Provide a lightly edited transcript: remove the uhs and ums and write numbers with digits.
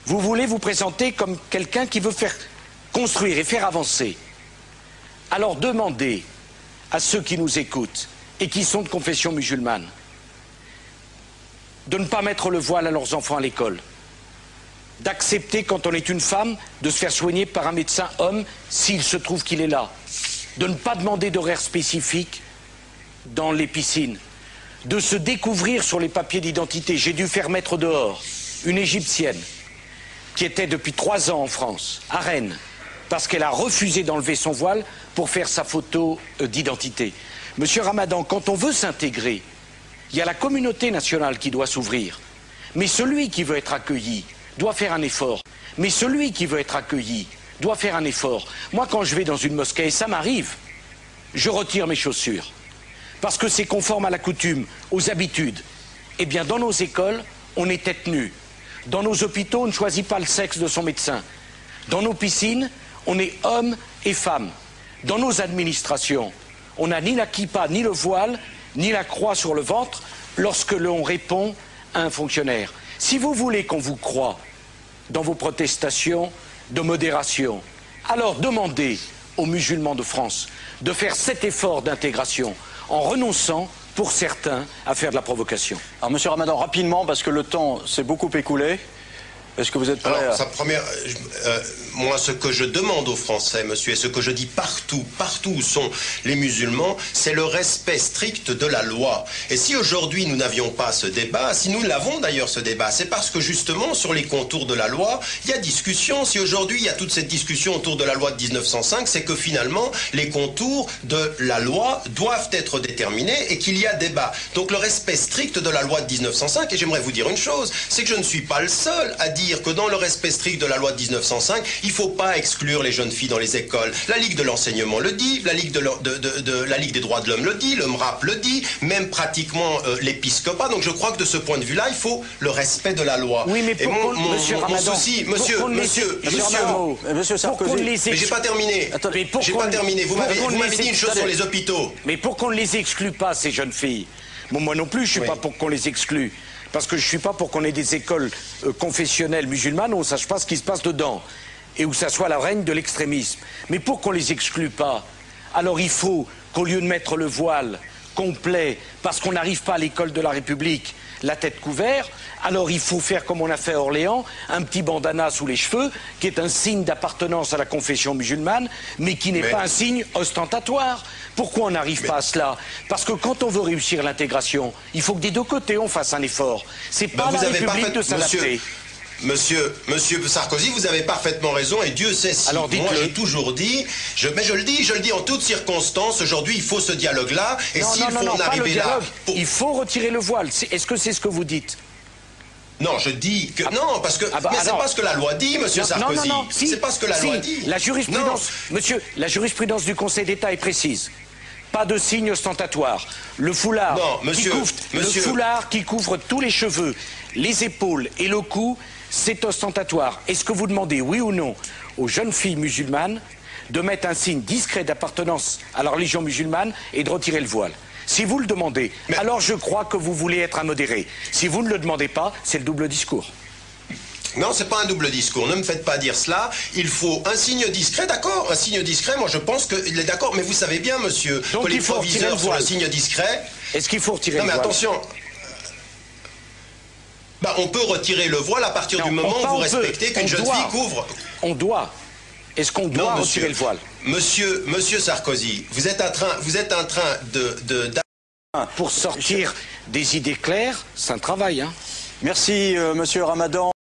Vous voulez vous présenter comme quelqu'un qui veut faire construire et faire avancer. Alors demandez à ceux qui nous écoutent et qui sont de confession musulmane de ne pas mettre le voile à leurs enfants à l'école, d'accepter quand on est une femme de se faire soigner par un médecin homme s'il se trouve qu'il est là, de ne pas demander d'horaire spécifique dans les piscines, de se découvrir sur les papiers d'identité. J'ai dû faire mettre dehors une Égyptienne qui était depuis 3 ans en France, à Rennes, parce qu'elle a refusé d'enlever son voile pour faire sa photo d'identité. Monsieur Ramadan, quand on veut s'intégrer, il y a la communauté nationale qui doit s'ouvrir. Mais celui qui veut être accueilli doit faire un effort. Mais celui qui veut être accueilli doit faire un effort. Moi, quand je vais dans une mosquée, et ça m'arrive, je retire mes chaussures. Parce que c'est conforme à la coutume, aux habitudes. Eh bien, dans nos écoles, on est tête nue. Dans nos hôpitaux, on ne choisit pas le sexe de son médecin. Dans nos piscines, on est homme et femme. Dans nos administrations, on n'a ni la kippa, ni le voile, ni la croix sur le ventre lorsque l'on répond à un fonctionnaire. Si vous voulez qu'on vous croie dans vos protestations de modération, alors demandez aux musulmans de France de faire cet effort d'intégration en renonçant, pour certains, à faire de la provocation. Alors, monsieur Ramadan, rapidement, parce que le temps s'est beaucoup écoulé. Est-ce que vous êtes prêt Alors, moi, ce que je demande aux Français, monsieur, et ce que je dis partout où sont les musulmans, c'est le respect strict de la loi. Et si aujourd'hui nous n'avions pas ce débat, si nous l'avons d'ailleurs ce débat, c'est parce que justement, sur les contours de la loi, il y a discussion. Si aujourd'hui il y a toute cette discussion autour de la loi de 1905, c'est que finalement, les contours de la loi doivent être déterminés et qu'il y a débat. Donc le respect strict de la loi de 1905, et j'aimerais vous dire une chose, c'est que je ne suis pas le seul à dire que dans le respect strict de la loi de 1905, il ne faut pas exclure les jeunes filles dans les écoles. La Ligue de l'enseignement le dit, la Ligue des droits de l'homme le dit, le MRAP le dit, même pratiquement l'épiscopat. Donc je crois que de ce point de vue-là, il faut le respect de la loi. Oui, mais Monsieur Sarkozy, mais j'ai pas terminé. J'ai pas terminé. Vous m'avez dit une chose sur les hôpitaux. Mais pour qu'on ne les exclue pas, ces jeunes filles. Bon, moi non plus, je ne suis pas pour qu'on les exclue. Parce que je ne suis pas pour qu'on ait des écoles confessionnelles musulmanes où on ne sache pas ce qui se passe dedans et où ça soit la règne de l'extrémisme. Mais pour qu'on ne les exclue pas, alors il faut qu'au lieu de mettre le voile complet, parce qu'on n'arrive pas à l'école de la République, la tête couverte, alors il faut faire comme on a fait à Orléans, un petit bandana sous les cheveux, qui est un signe d'appartenance à la confession musulmane, mais qui n'est pas un signe ostentatoire. Pourquoi on n'arrive pas à cela? Parce que quand on veut réussir l'intégration, il faut que des deux côtés on fasse un effort. C'est pas la République de s'adapter. Monsieur Sarkozy, vous avez parfaitement raison et Dieu sait si. Alors, moi j'ai toujours dit, je le dis en toutes circonstances, aujourd'hui il faut ce dialogue-là et s'il faut en arriver là... Il faut retirer le voile. Est-ce que c'est ce que vous dites? Non, je dis que... Non, parce que... mais c'est pas ce que la loi dit, monsieur Sarkozy. Non, si, c'est pas ce que la loi dit. La jurisprudence, monsieur, la jurisprudence du Conseil d'État est précise. Pas de signe ostentatoire. Le foulard, le foulard qui couvre tous les cheveux, les épaules et le cou, c'est ostentatoire. Est-ce que vous demandez, oui ou non, aux jeunes filles musulmanes de mettre un signe discret d'appartenance à la religion musulmane et de retirer le voile? Si vous le demandez, alors je crois que vous voulez être un modéré. Si vous ne le demandez pas, c'est le double discours. Non, c'est pas un double discours. Ne me faites pas dire cela. Il faut un signe discret, d'accord? Un signe discret, moi je pense qu'il est d'accord. Mais vous savez bien, monsieur, que les proviseurs sur le signe discret... Est-ce qu'il faut retirer le voile? Non, mais attention. On peut retirer le voile à partir du moment où vous respectez qu'une jeune fille couvre... On doit. Est-ce qu'on doit retirer le voile? Monsieur Sarkozy, vous êtes en train de... Pour sortir des idées claires, c'est un travail, hein. Merci, monsieur Ramadan.